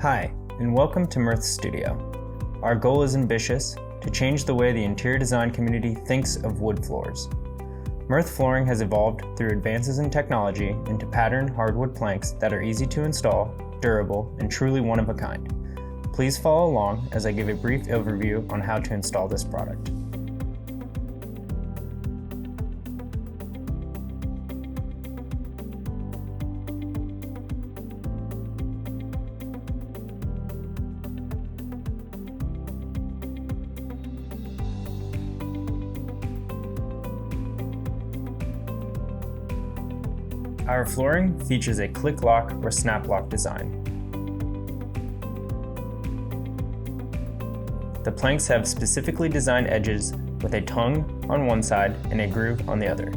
Hi, and welcome to Mirth Studio. Our goal is ambitious, to change the way the interior design community thinks of wood floors. Mirth flooring has evolved through advances in technology into patterned hardwood planks that are easy to install, durable, and truly one of a kind. Please follow along as I give a brief overview on how to install this product. Our flooring features a click lock or snap lock design. The planks have specifically designed edges with a tongue on one side and a groove on the other.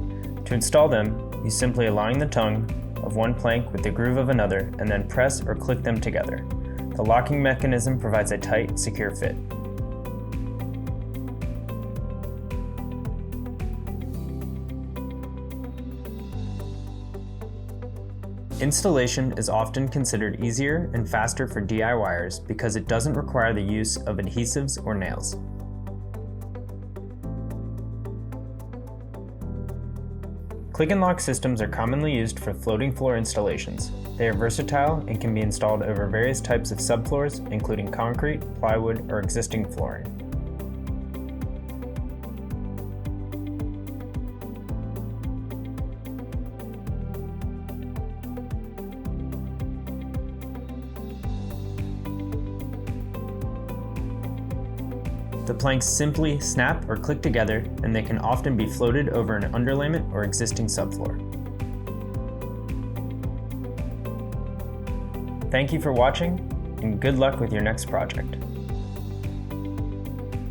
To install them, you simply align the tongue of one plank with the groove of another and then press or click them together. The locking mechanism provides a tight, secure fit. Installation is often considered easier and faster for DIYers because it doesn't require the use of adhesives or nails. Click and lock systems are commonly used for floating floor installations. They are versatile and can be installed over various types of subfloors, including concrete, plywood, or existing flooring. The planks simply snap or click together, and they can often be floated over an underlayment or existing subfloor. Thank you for watching, and good luck with your next project.